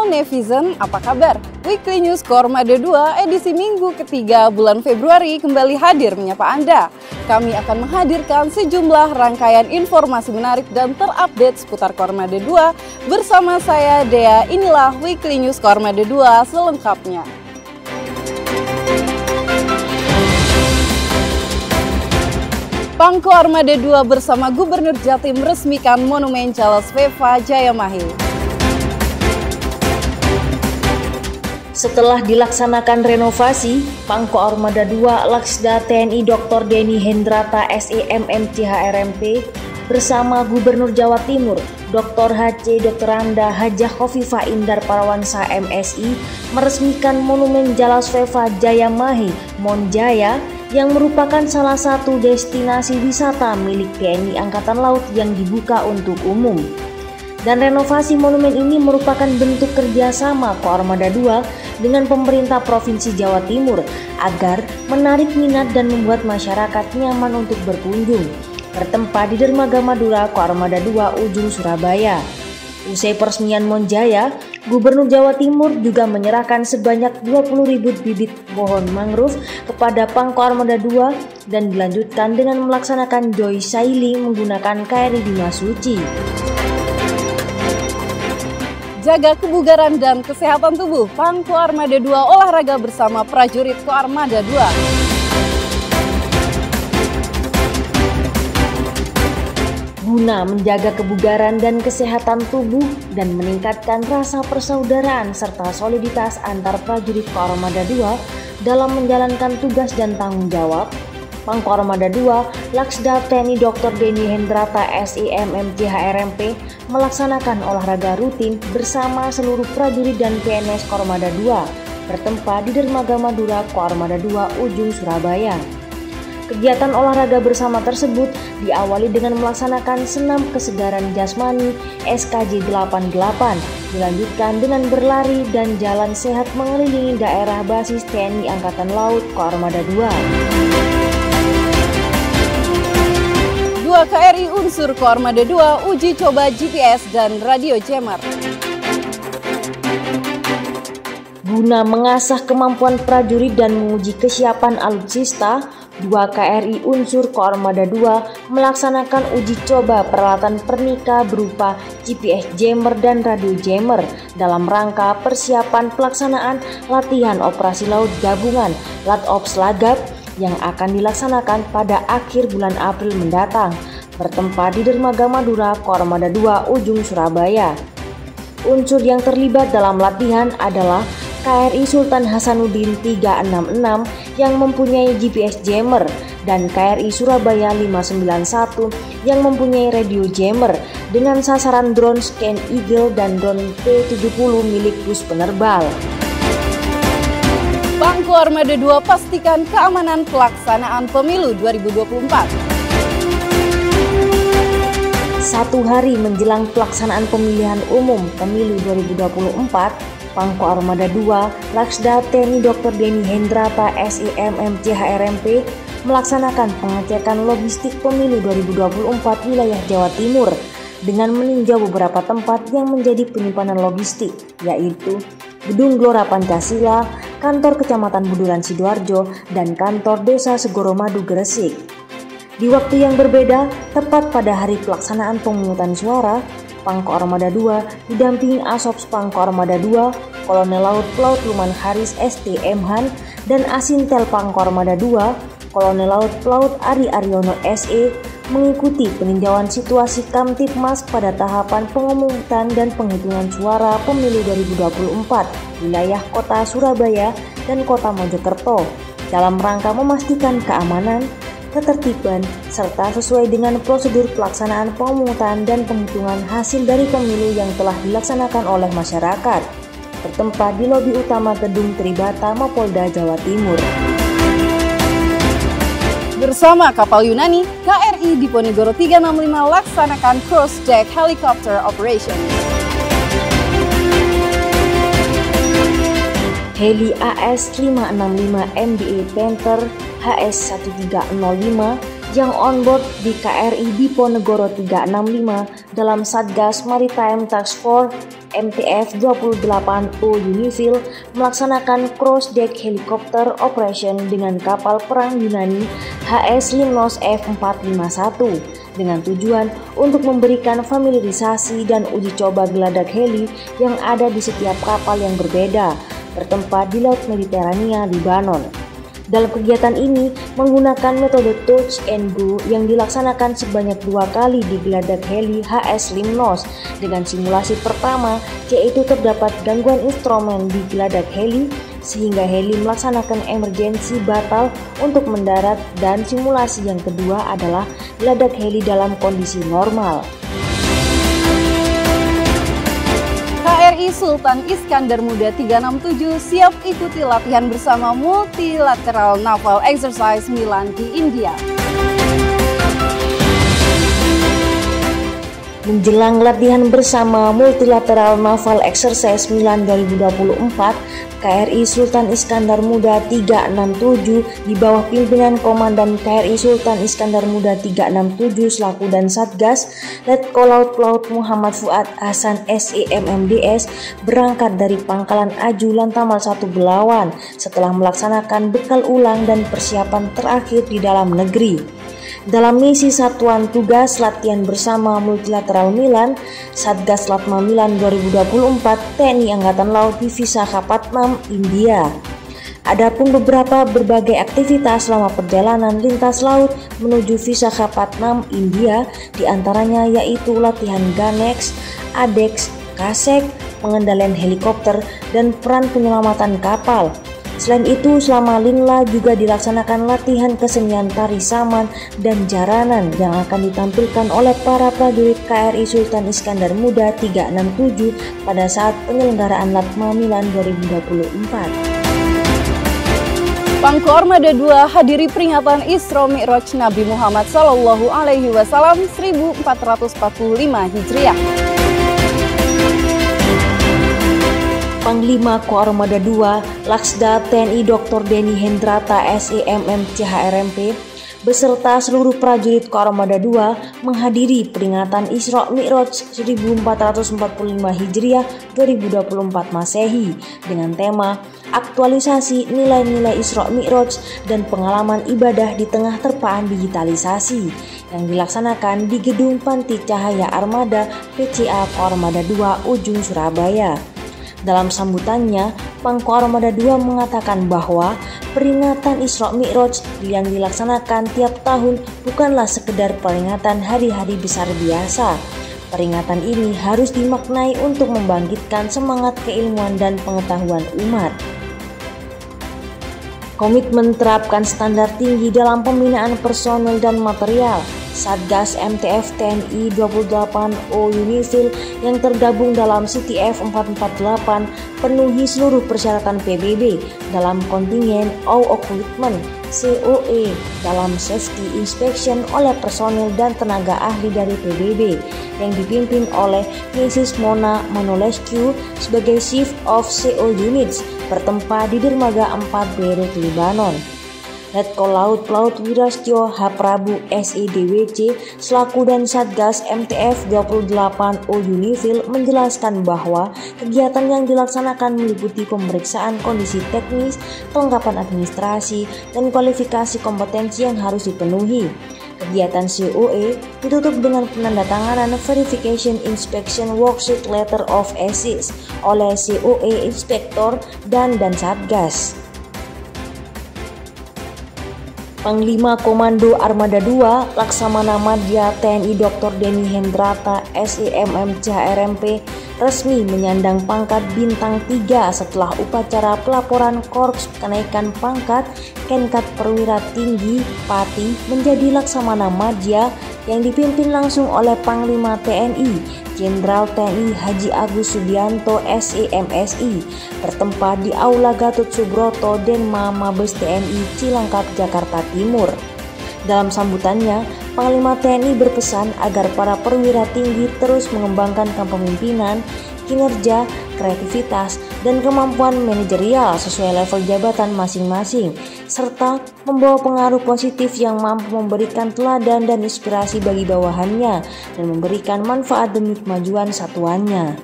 Halo netizen, apa kabar? Weekly News Kormada 2 edisi Minggu ketiga bulan Februari kembali hadir menyapa Anda. Kami akan menghadirkan sejumlah rangkaian informasi menarik dan terupdate seputar Kormada 2 bersama saya Dea. Inilah Weekly News Kormada 2 selengkapnya. Pangko Armada 2 bersama Gubernur Jatim meresmikan Monumen Charles Veva Jayamahe. Setelah dilaksanakan renovasi, Pangko Armada 2 Laksda TNI Dr. Denny Hendrata SEMMCH-RMP bersama Gubernur Jawa Timur Dr. HC Dr. Anda Hajah Khofifah Indar Parawansa MSI meresmikan Monumen Charles Veva Jayamahe Monjaya yang merupakan salah satu destinasi wisata milik TNI Angkatan Laut yang dibuka untuk umum. Dan renovasi monumen ini merupakan bentuk kerjasama Koarmada 2 dengan pemerintah Provinsi Jawa Timur agar menarik minat dan membuat masyarakat nyaman untuk berkunjung. Bertempat di Dermaga Madura, Koarmada 2 Ujung Surabaya. Usai peresmian Monjaya, Gubernur Jawa Timur juga menyerahkan sebanyak 20.000 bibit pohon mangrove kepada Pangko Armada 2 dan dilanjutkan dengan melaksanakan joy sailing menggunakan KRI Bimasuci. Jaga kebugaran dan kesehatan tubuh, Pangko Armada 2 olahraga bersama prajurit Koarmada 2. Guna menjaga kebugaran dan kesehatan tubuh dan meningkatkan rasa persaudaraan serta soliditas antar prajurit Koarmada 2 dalam menjalankan tugas dan tanggung jawab, Pangko Armada 2 Laksda TNI Dr. Denny Hendrata SEMMCH-RMP melaksanakan olahraga rutin bersama seluruh prajurit dan PNS Koarmada 2 bertempat di Dermaga Madura, Koarmada 2 Ujung Surabaya. Kegiatan olahraga bersama tersebut diawali dengan melaksanakan senam kesegaran jasmani SKJ 88, dilanjutkan dengan berlari dan jalan sehat mengelilingi daerah basis TNI Angkatan Laut Koarmada 2. 2 KRI unsur Koarmada 2 uji coba GPS dan radio jammer. Guna mengasah kemampuan prajurit dan menguji kesiapan alutsista, 2 KRI unsur Koarmada 2 melaksanakan uji coba peralatan pernika berupa GPS jammer dan radio jammer dalam rangka persiapan pelaksanaan latihan operasi laut gabungan LATOPS Lagap yang akan dilaksanakan pada akhir bulan April mendatang, bertempat di Dermaga Madura, Koarmada 2 Ujung Surabaya. Unsur yang terlibat dalam latihan adalah KRI Sultan Hasanuddin 366 yang mempunyai GPS jammer dan KRI Surabaya 591 yang mempunyai radio jammer dengan sasaran drone Scan Eagle dan drone P70 milik bus penerbal. Pangko Armada 2 pastikan keamanan pelaksanaan pemilu 2024. 1 hari menjelang pelaksanaan pemilihan umum pemilu 2024, Pangko Armada 2 Laksda TNI Dr. Denny Hendrata SEMMCH-RMP melaksanakan pengecekan logistik pemilu 2024 wilayah Jawa Timur dengan meninjau beberapa tempat yang menjadi penyimpanan logistik, yaitu Gedung Gelora Pancasila, Kantor Kecamatan Buduran Sidoarjo, dan Kantor Desa Segoromadu Gresik. Di waktu yang berbeda, tepat pada hari pelaksanaan pemungutan suara, Pangko Armada 2 didampingi Asops Pangko Armada 2, Kolonel Laut Pelaut Luman Haris ST Emhan, dan Asintel Pangko Armada 2, Kolonel Laut Pelaut Ari Aryono SE, mengikuti peninjauan situasi Kamtipmas pada tahapan pemungutan dan penghitungan suara pemilu 2024 wilayah Kota Surabaya dan Kota Mojokerto dalam rangka memastikan keamanan, ketertiban, serta sesuai dengan prosedur pelaksanaan pemungutan dan penghitungan hasil dari pemilu yang telah dilaksanakan oleh masyarakat, bertempat di lobi utama Gedung Tribata Mapolda Jawa Timur. Bersama kapal Yunani, KRI Diponegoro 365 laksanakan cross-deck helicopter operation. Heli AS 565 MBA Panther HS1305 yang on board di KRI Diponegoro 365 dalam Satgas Maritime Task Force MTF 28O Unifil melaksanakan cross-deck helicopter operation dengan kapal perang Yunani HS Limnos F451 dengan tujuan untuk memberikan familiarisasi dan uji coba geladak heli yang ada di setiap kapal yang berbeda bertempat di Laut Mediterania, Libanon. Dalam kegiatan ini menggunakan metode touch and go yang dilaksanakan sebanyak 2 kali di geladak heli HS Limnos dengan simulasi pertama yaitu terdapat gangguan instrumen di geladak heli sehingga heli melaksanakan emergensi batal untuk mendarat, dan simulasi yang kedua adalah geladak heli dalam kondisi normal. KRI Sultan Iskandar Muda 367 siap ikuti latihan bersama Multilateral Naval Exercise Milan di India. Menjelang latihan bersama Multilateral Naval Exercise Milan 2024, KRI Sultan Iskandar Muda 367 di bawah pimpinan Komandan KRI Sultan Iskandar Muda 367 selaku dan Satgas Letkol Laut Muhammad Fuad Hasan SEMMDS berangkat dari Pangkalan Aju Lantamal 1 Belawan setelah melaksanakan bekal ulang dan persiapan terakhir di dalam negeri. Dalam misi Satuan Tugas Latihan Bersama Multilateral Milan, Satgas Latma Milan 2024 TNI Angkatan Laut di Visakhapatnam, India. Adapun berbagai aktivitas selama perjalanan lintas laut menuju Visakhapatnam, India, diantaranya yaitu latihan Ganex, ADEX, KASEK, pengendalian helikopter, dan peran penyelamatan kapal. Selain itu, selama Linla juga dilaksanakan latihan kesenian tari saman dan jaranan yang akan ditampilkan oleh para prajurit KRI Sultan Iskandar Muda 367 pada saat penyelenggaraan Latma Milan 2024. Pangko Armada 2 hadiri peringatan Isra Mi'raj Nabi Muhammad SAW 1445 Hijriah. Panglima Koarmada 2 Laksda TNI Dr. Denny Hendrata SEMMCHRMP beserta seluruh prajurit Koarmada 2 menghadiri peringatan Isra Mi'raj 1445 Hijriah 2024 Masehi dengan tema aktualisasi nilai-nilai Isra Mi'raj dan pengalaman ibadah di tengah terpaan digitalisasi yang dilaksanakan di Gedung Panti Cahaya Armada PCA Koarmada 2 Ujung Surabaya. Dalam sambutannya, Pangko Armada 2 mengatakan bahwa peringatan Isra Mi'raj yang dilaksanakan tiap tahun bukanlah sekedar peringatan hari-hari besar biasa. Peringatan ini harus dimaknai untuk membangkitkan semangat keilmuan dan pengetahuan umat. Komitmen terapkan standar tinggi dalam pembinaan personel dan material. Satgas MTF TNI 28O Unifil yang tergabung dalam CTF 448 penuhi seluruh persyaratan PBB dalam kontingen All Equipment COE dalam safety inspection oleh personel dan tenaga ahli dari PBB yang dipimpin oleh Mrs. Mona Manolescu sebagai Chief of CO Units bertempat di Dermaga 4 Beirut, Libanon. Letkol Laut Wirastyo H. Prabu SIDWC selaku dan Satgas MTF 28O Unifil menjelaskan bahwa kegiatan yang dilaksanakan meliputi pemeriksaan kondisi teknis, kelengkapan administrasi, dan kualifikasi kompetensi yang harus dipenuhi. Kegiatan COE ditutup dengan penandatanganan Verification Inspection Worksheet Letter of Assist oleh COE Inspektor dan Satgas. Panglima Komando Armada 2 Laksamana Madya TNI Dr. Denny Hendrata SEMMCHRMP resmi menyandang pangkat bintang 3 setelah upacara pelaporan Korps Kenaikan Pangkat Kenkat Perwira Tinggi Pati menjadi Laksamana Madya yang dipimpin langsung oleh Panglima TNI Jenderal TNI Haji Agus Subianto SEMSI bertempat di Aula Gatot Subroto Denma Mabes TNI Cilangkap, Jakarta Timur. Dalam sambutannya, Panglima TNI berpesan agar para perwira tinggi terus mengembangkan kepemimpinan, kinerja, kreativitas, dan kemampuan manajerial sesuai level jabatan masing-masing, serta membawa pengaruh positif yang mampu memberikan teladan dan inspirasi bagi bawahannya dan memberikan manfaat demi kemajuan satuannya.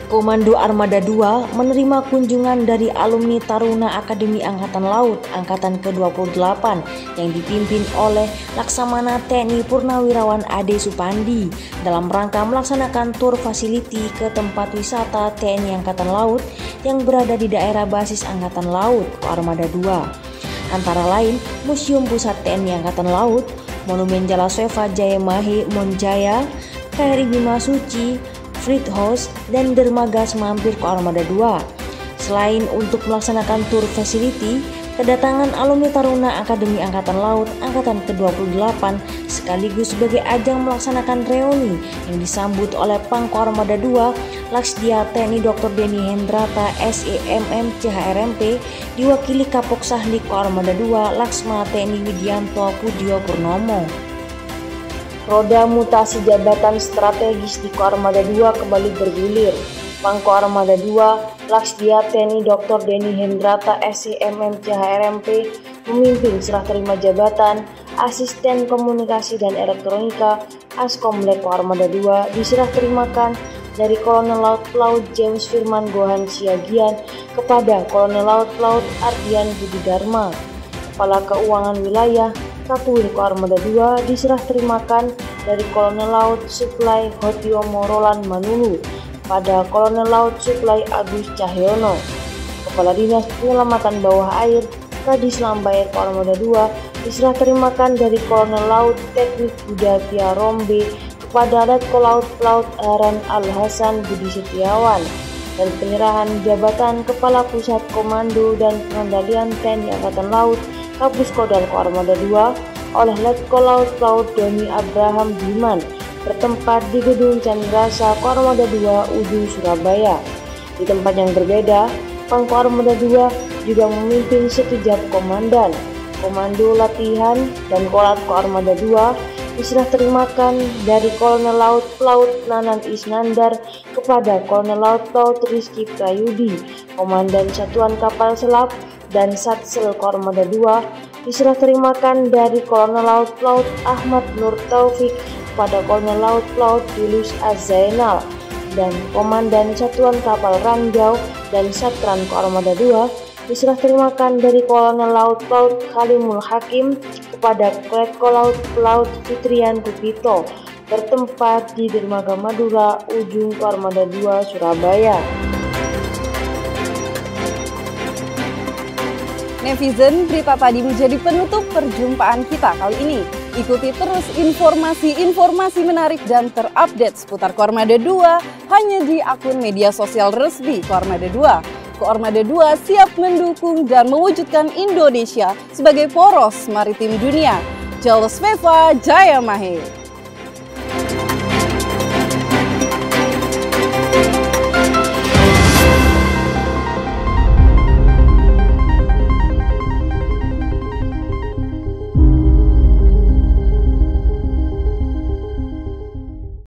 Komando Armada 2 menerima kunjungan dari alumni Taruna Akademi Angkatan Laut Angkatan ke-28 yang dipimpin oleh Laksamana TNI Purnawirawan Ade Supandi dalam rangka melaksanakan tur fasiliti ke tempat wisata TNI Angkatan Laut yang berada di daerah basis Angkatan Laut Armada 2. Antara lain Museum Pusat TNI Angkatan Laut, Monumen Jalaswefa Jayamahe Monjaya, KRI Bima Suci, Fleet House, dan dermaga semampir ke Armada 2. Selain untuk melaksanakan tur facility, kedatangan alumni Taruna Akademi Angkatan Laut Angkatan ke-28 sekaligus sebagai ajang melaksanakan reuni yang disambut oleh Pangko Armada 2 Laksdia TNI Dr. Denny Hendrata SEMM CHRMP diwakili Kapok Sahdik Armada 2 Laksma TNI Widianto Pudio Purnomo. Roda mutasi jabatan strategis di Armada 2 kembali bergulir. Pangko Armada 2 Laksdia TNI Dr. Denny Hendrata SEMM CHRMP memimpin serah terima jabatan Asisten Komunikasi dan Elektronika Askomlek Armada 2 diserah terimakan dari Kolonel Laut Pelaut James Firman Gohan Siagian kepada Kolonel Laut Pelaut Ardian Budi Dharma. Kepala Keuangan Wilayah Kapwil Armada 2 diserah terimakan dari Kolonel Laut Suplai Hotiomo Roland Manulu pada Kolonel Laut Suplai Agus Cahyono. Kepala Dinas Penyelamatan Bawah Air Kadis Lambair Armada 2 diserah terimakan dari Kolonel Laut Teknik Buda Tia Rombe kepada Letkol Laut Pelaut Haran Al Hasan Budi Setiawan, dan penyerahan jabatan Kepala Pusat Komando dan Pengendalian TNI Angkatan Laut Kapus Kodal Armada 2 oleh Letkol Laut Pelaut Doni Abraham Diman bertempat di Gedung Candrasa Armada 2 Ujung Surabaya. Di tempat yang berbeda, Pangko Armada 2 juga memimpin sekejap komandan, komando latihan, dan kolat Armada 2 diserah terimakan dari Kolonel Laut Pelaut Nanan Isnandar kepada Kolonel Laut Pelaut Rizky Prayudi, Komandan Satuan Kapal Selam dan Satsel Armada 2 diserah terimakan dari Kolonel Laut Pelaut Ahmad Nur Taufik kepada Kolonel Laut Pelaut Julius Azainal, dan Komandan Satuan Kapal Ranjau dan Satran Armada 2 diserah terimakan dari Kolonel Laut Pelaut Halimul Hakim kepada Letkol Laut Pelaut Fitrian Pupito bertempat di Dermaga Madura Ujung Armada 2 Surabaya. Netizen, berita tadi menjadi penutup perjumpaan kita kali ini. Ikuti terus informasi-informasi menarik dan terupdate seputar Armada 2 hanya di akun media sosial resmi Armada 2. Armada 2 siap mendukung dan mewujudkan Indonesia sebagai poros maritim dunia. Jalaswefa Jayamahe.